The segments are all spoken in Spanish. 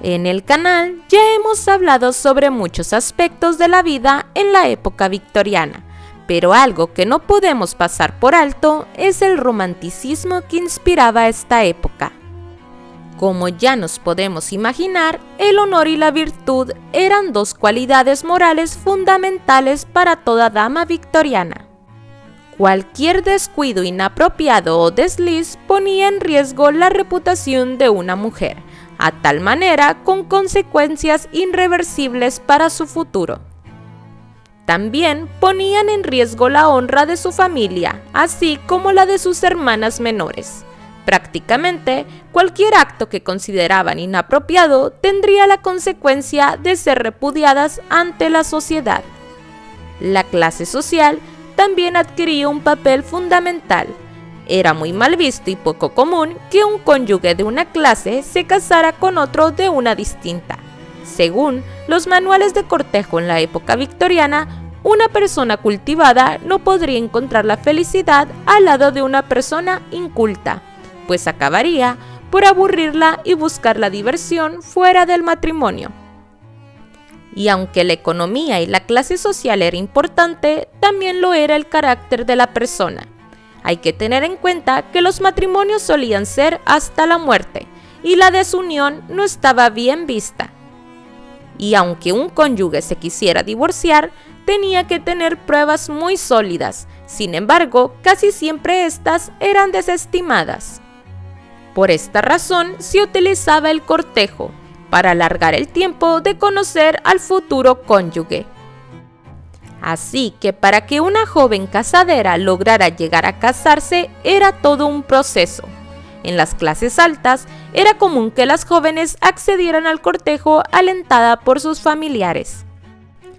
En el canal ya hemos hablado sobre muchos aspectos de la vida en la época victoriana, pero algo que no podemos pasar por alto es el romanticismo que inspiraba esta época. Como ya nos podemos imaginar, el honor y la virtud eran dos cualidades morales fundamentales para toda dama victoriana. Cualquier descuido inapropiado o desliz ponía en riesgo la reputación de una mujer, a tal manera con consecuencias irreversibles para su futuro. También ponían en riesgo la honra de su familia, así como la de sus hermanas menores. Prácticamente, cualquier acto que consideraban inapropiado tendría la consecuencia de ser repudiadas ante la sociedad. La clase social también adquiría un papel fundamental. Era muy mal visto y poco común que un cónyuge de una clase se casara con otro de una distinta. Según los manuales de cortejo en la época victoriana, una persona cultivada no podría encontrar la felicidad al lado de una persona inculta, pues acabaría por aburrirla y buscar la diversión fuera del matrimonio. Y aunque la economía y la clase social era importante, también lo era el carácter de la persona. Hay que tener en cuenta que los matrimonios solían ser hasta la muerte, y la desunión no estaba bien vista. Y aunque un cónyuge se quisiera divorciar, tenía que tener pruebas muy sólidas. Sin embargo, casi siempre estas eran desestimadas. Por esta razón se utilizaba el cortejo, para alargar el tiempo de conocer al futuro cónyuge. Así que para que una joven casadera lograra llegar a casarse era todo un proceso. En las clases altas era común que las jóvenes accedieran al cortejo alentada por sus familiares.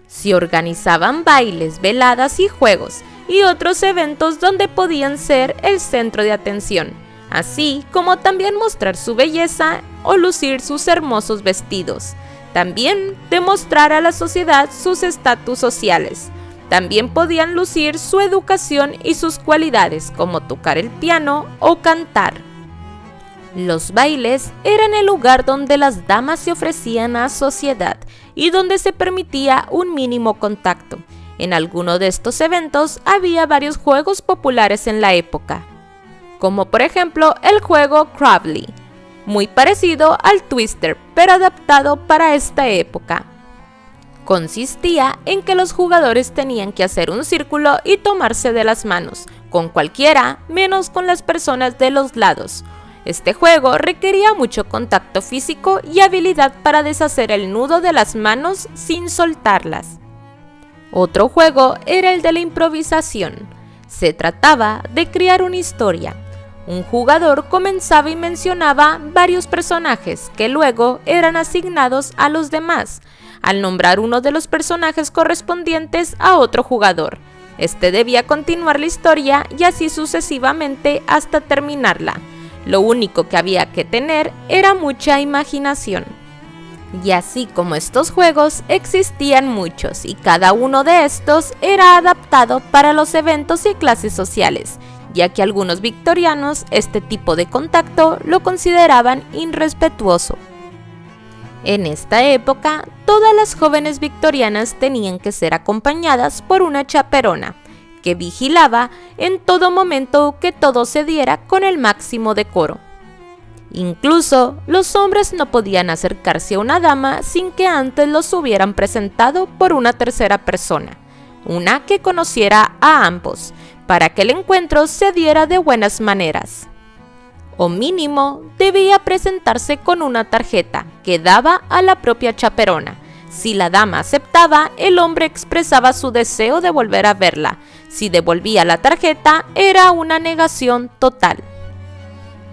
Se organizaban bailes, veladas y juegos, y otros eventos donde podían ser el centro de atención, así como también mostrar su belleza o lucir sus hermosos vestidos. También demostrar a la sociedad sus estatus sociales. También podían lucir su educación y sus cualidades, como tocar el piano o cantar. Los bailes eran el lugar donde las damas se ofrecían a la sociedad y donde se permitía un mínimo contacto. En alguno de estos eventos había varios juegos populares en la época, como por ejemplo el juego Crably, muy parecido al Twister, pero adaptado para esta época. Consistía en que los jugadores tenían que hacer un círculo y tomarse de las manos, con cualquiera menos con las personas de los lados. Este juego requería mucho contacto físico y habilidad para deshacer el nudo de las manos sin soltarlas. Otro juego era el de la improvisación. Se trataba de crear una historia. Un jugador comenzaba y mencionaba varios personajes que luego eran asignados a los demás, al nombrar uno de los personajes correspondientes a otro jugador. Este debía continuar la historia y así sucesivamente hasta terminarla. Lo único que había que tener era mucha imaginación. Y así como estos juegos, existían muchos y cada uno de estos era adaptado para los eventos y clases sociales, ya que algunos victorianos este tipo de contacto lo consideraban irrespetuoso. En esta época, todas las jóvenes victorianas tenían que ser acompañadas por una chaperona, que vigilaba en todo momento que todo se diera con el máximo decoro. Incluso los hombres no podían acercarse a una dama sin que antes los hubieran presentado por una tercera persona, una que conociera a ambos, para que el encuentro se diera de buenas maneras. O mínimo, debía presentarse con una tarjeta que daba a la propia chaperona. Si la dama aceptaba, el hombre expresaba su deseo de volver a verla. Si devolvía la tarjeta, era una negación total.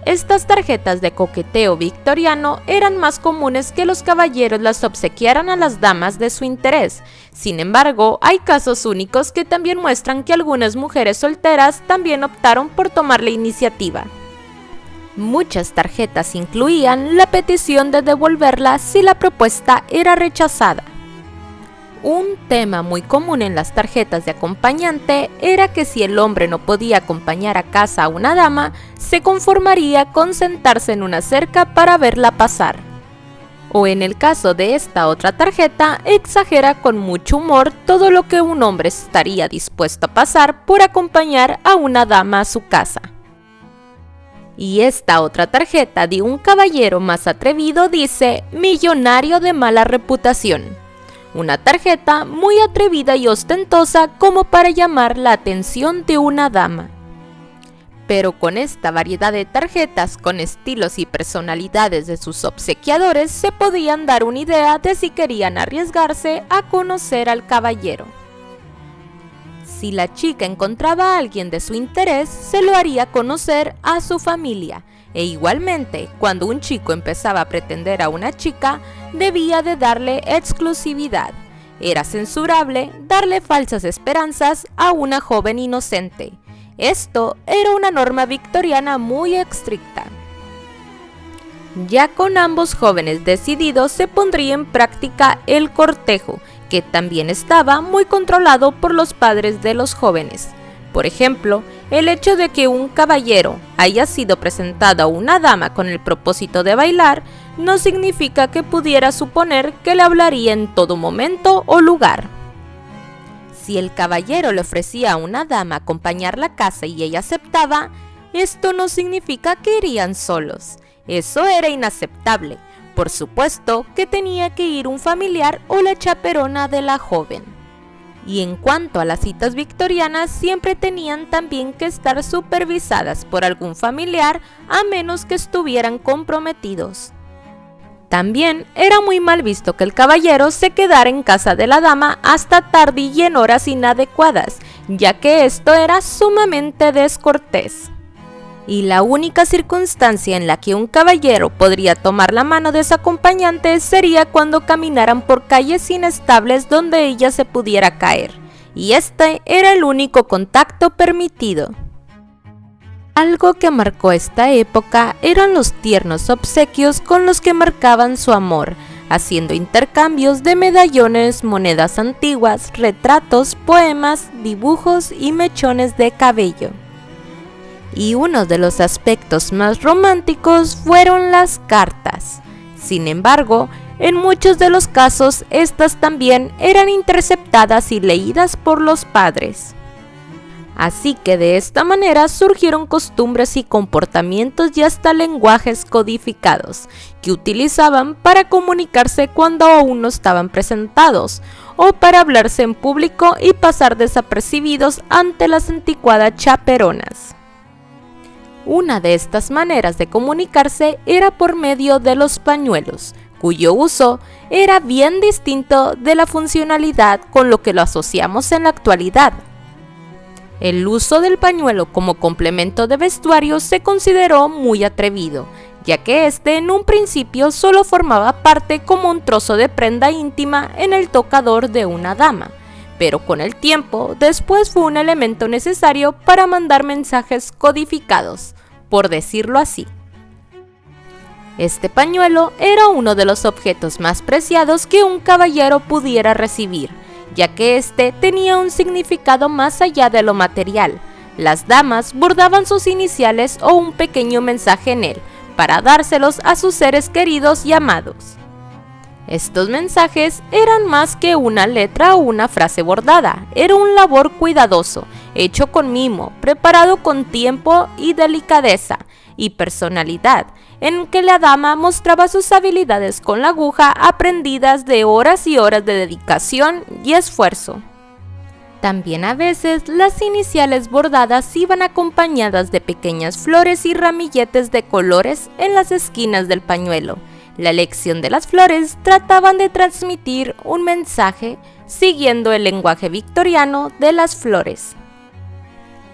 Estas tarjetas de coqueteo victoriano eran más comunes que los caballeros las obsequiaran a las damas de su interés. Sin embargo, hay casos únicos que también muestran que algunas mujeres solteras también optaron por tomar la iniciativa. Muchas tarjetas incluían la petición de devolverla si la propuesta era rechazada. Un tema muy común en las tarjetas de acompañante era que si el hombre no podía acompañar a casa a una dama, se conformaría con sentarse en una cerca para verla pasar. O en el caso de esta otra tarjeta, exagera con mucho humor todo lo que un hombre estaría dispuesto a pasar por acompañar a una dama a su casa. Y esta otra tarjeta de un caballero más atrevido dice millonario de mala reputación. Una tarjeta muy atrevida y ostentosa como para llamar la atención de una dama. Pero con esta variedad de tarjetas con estilos y personalidades de sus obsequiadores se podían dar una idea de si querían arriesgarse a conocer al caballero. Si la chica encontraba a alguien de su interés, se lo haría conocer a su familia, e igualmente, cuando un chico empezaba a pretender a una chica, debía de darle exclusividad. Era censurable darle falsas esperanzas a una joven inocente. Esto era una norma victoriana muy estricta. Ya con ambos jóvenes decididos se pondría en práctica el cortejo, que también estaba muy controlado por los padres de los jóvenes. Por ejemplo, el hecho de que un caballero haya sido presentado a una dama con el propósito de bailar no significa que pudiera suponer que le hablaría en todo momento o lugar. Si el caballero le ofrecía a una dama acompañarla a casa y ella aceptaba, esto no significa que irían solos. Eso era inaceptable. Por supuesto que tenía que ir un familiar o la chaperona de la joven. Y en cuanto a las citas victorianas, siempre tenían también que estar supervisadas por algún familiar a menos que estuvieran comprometidos. También era muy mal visto que el caballero se quedara en casa de la dama hasta tarde y en horas inadecuadas, ya que esto era sumamente descortés. Y la única circunstancia en la que un caballero podría tomar la mano de su acompañante sería cuando caminaran por calles inestables donde ella se pudiera caer, y este era el único contacto permitido. Algo que marcó esta época eran los tiernos obsequios con los que marcaban su amor, haciendo intercambios de medallones, monedas antiguas, retratos, poemas, dibujos y mechones de cabello. Y uno de los aspectos más románticos fueron las cartas. Sin embargo, en muchos de los casos, estas también eran interceptadas y leídas por los padres. Así que de esta manera surgieron costumbres y comportamientos y hasta lenguajes codificados que utilizaban para comunicarse cuando aún no estaban presentados o para hablarse en público y pasar desapercibidos ante las anticuadas chaperonas. Una de estas maneras de comunicarse era por medio de los pañuelos, cuyo uso era bien distinto de la funcionalidad con lo que lo asociamos en la actualidad. El uso del pañuelo como complemento de vestuario se consideró muy atrevido, ya que este en un principio solo formaba parte como un trozo de prenda íntima en el tocador de una dama, pero con el tiempo después fue un elemento necesario para mandar mensajes codificados, por decirlo así. Este pañuelo era uno de los objetos más preciados que un caballero pudiera recibir, ya que este tenía un significado más allá de lo material. Las damas bordaban sus iniciales o un pequeño mensaje en él, para dárselos a sus seres queridos y amados. Estos mensajes eran más que una letra o una frase bordada, era un labor cuidadoso, hecho con mimo, preparado con tiempo y delicadeza y personalidad, en que la dama mostraba sus habilidades con la aguja aprendidas de horas y horas de dedicación y esfuerzo. También a veces las iniciales bordadas iban acompañadas de pequeñas flores y ramilletes de colores en las esquinas del pañuelo. La elección de las flores trataban de transmitir un mensaje siguiendo el lenguaje victoriano de las flores.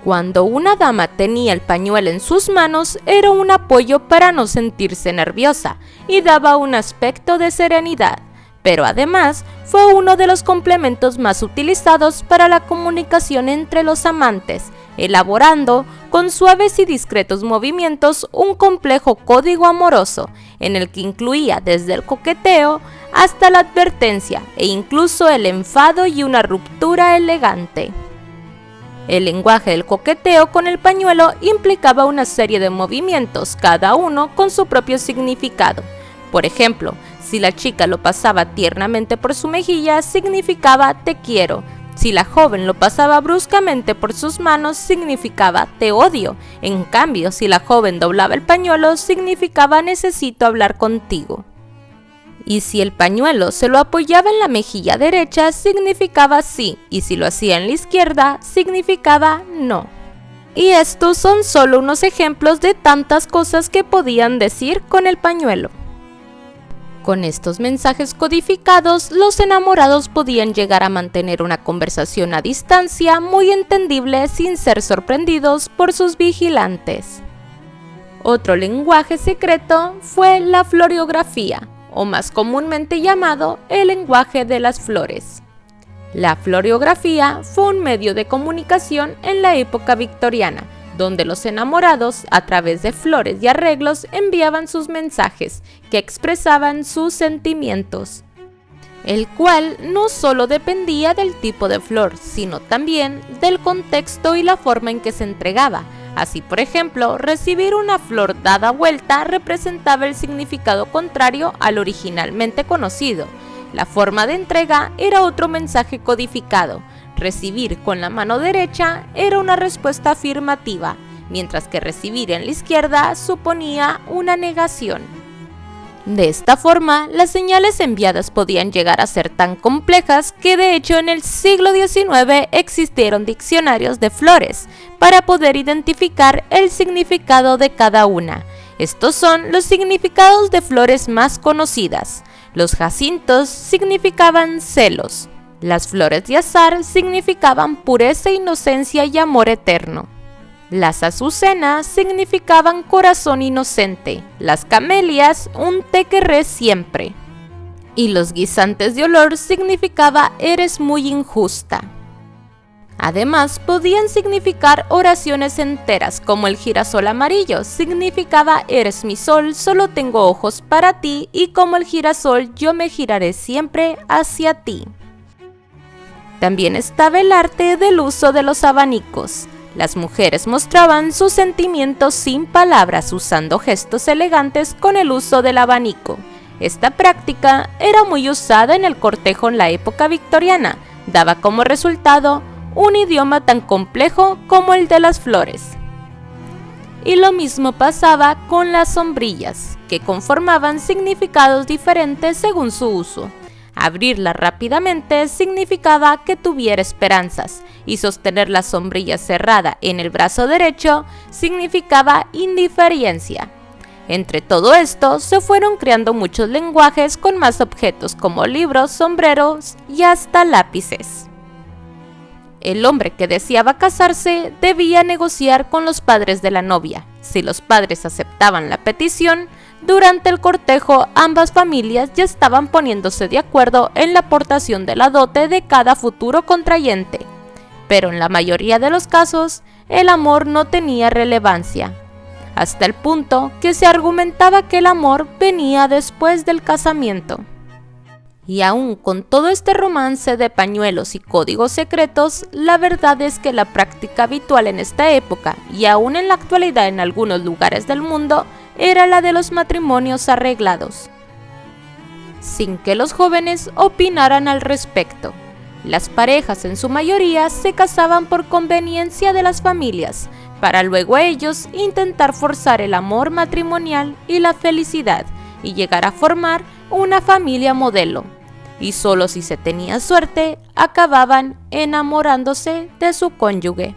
Cuando una dama tenía el pañuelo en sus manos era un apoyo para no sentirse nerviosa y daba un aspecto de serenidad, pero además fue uno de los complementos más utilizados para la comunicación entre los amantes, elaborando con suaves y discretos movimientos un complejo código amoroso en el que incluía desde el coqueteo hasta la advertencia e incluso el enfado y una ruptura elegante. El lenguaje del coqueteo con el pañuelo implicaba una serie de movimientos, cada uno con su propio significado. Por ejemplo, Si la chica lo pasaba tiernamente por su mejilla, significaba te quiero. Si la joven lo pasaba bruscamente por sus manos, significaba te odio. En cambio, si la joven doblaba el pañuelo, significaba necesito hablar contigo. Y si el pañuelo se lo apoyaba en la mejilla derecha, significaba sí, y si lo hacía en la izquierda, significaba no. Y estos son solo unos ejemplos de tantas cosas que podían decir con el pañuelo. Con estos mensajes codificados, los enamorados podían llegar a mantener una conversación a distancia muy entendible sin ser sorprendidos por sus vigilantes. Otro lenguaje secreto fue la floriografía, o más comúnmente llamado el lenguaje de las flores. La floriografía fue un medio de comunicación en la época victoriana, donde los enamorados, a través de flores y arreglos, enviaban sus mensajes, que expresaban sus sentimientos, el cual no solo dependía del tipo de flor, sino también del contexto y la forma en que se entregaba. Así, por ejemplo, recibir una flor dada vuelta representaba el significado contrario al originalmente conocido. La forma de entrega era otro mensaje codificado. Recibir con la mano derecha era una respuesta afirmativa, mientras que recibir en la izquierda suponía una negación. De esta forma, las señales enviadas podían llegar a ser tan complejas que de hecho en el siglo XIX existieron diccionarios de flores para poder identificar el significado de cada una. Estos son los significados de flores más conocidas. Los jacintos significaban celos. Las flores de azahar significaban pureza, inocencia y amor eterno. Las azucenas significaban corazón inocente. Las camelias, un te querré siempre. Y los guisantes de olor significaba eres muy injusta. Además, podían significar oraciones enteras, como el girasol amarillo, significaba eres mi sol, solo tengo ojos para ti, y como el girasol yo me giraré siempre hacia ti. También estaba el arte del uso de los abanicos. Las mujeres mostraban sus sentimientos sin palabras usando gestos elegantes con el uso del abanico. Esta práctica era muy usada en el cortejo en la época victoriana. Daba como resultado un idioma tan complejo como el de las flores. Y lo mismo pasaba con las sombrillas, que conformaban significados diferentes según su uso. Abrirla rápidamente significaba que tuviera esperanzas, y sostener la sombrilla cerrada en el brazo derecho significaba indiferencia. Entre todo esto, se fueron creando muchos lenguajes con más objetos como libros, sombreros y hasta lápices. El hombre que deseaba casarse debía negociar con los padres de la novia. Si los padres aceptaban la petición, durante el cortejo ambas familias ya estaban poniéndose de acuerdo en la aportación de la dote de cada futuro contrayente. Pero en la mayoría de los casos, el amor no tenía relevancia, hasta el punto que se argumentaba que el amor venía después del casamiento. Y aún con todo este romance de pañuelos y códigos secretos, la verdad es que la práctica habitual en esta época, y aún en la actualidad en algunos lugares del mundo, era la de los matrimonios arreglados, sin que los jóvenes opinaran al respecto. Las parejas en su mayoría se casaban por conveniencia de las familias, para luego ellos intentar forzar el amor matrimonial y la felicidad, y llegar a formar una familia modelo. Y solo si se tenía suerte, acababan enamorándose de su cónyuge.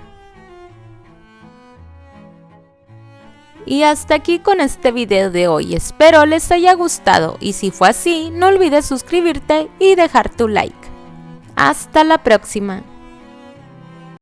Y hasta aquí con este video de hoy, espero les haya gustado y si fue así, no olvides suscribirte y dejar tu like. Hasta la próxima.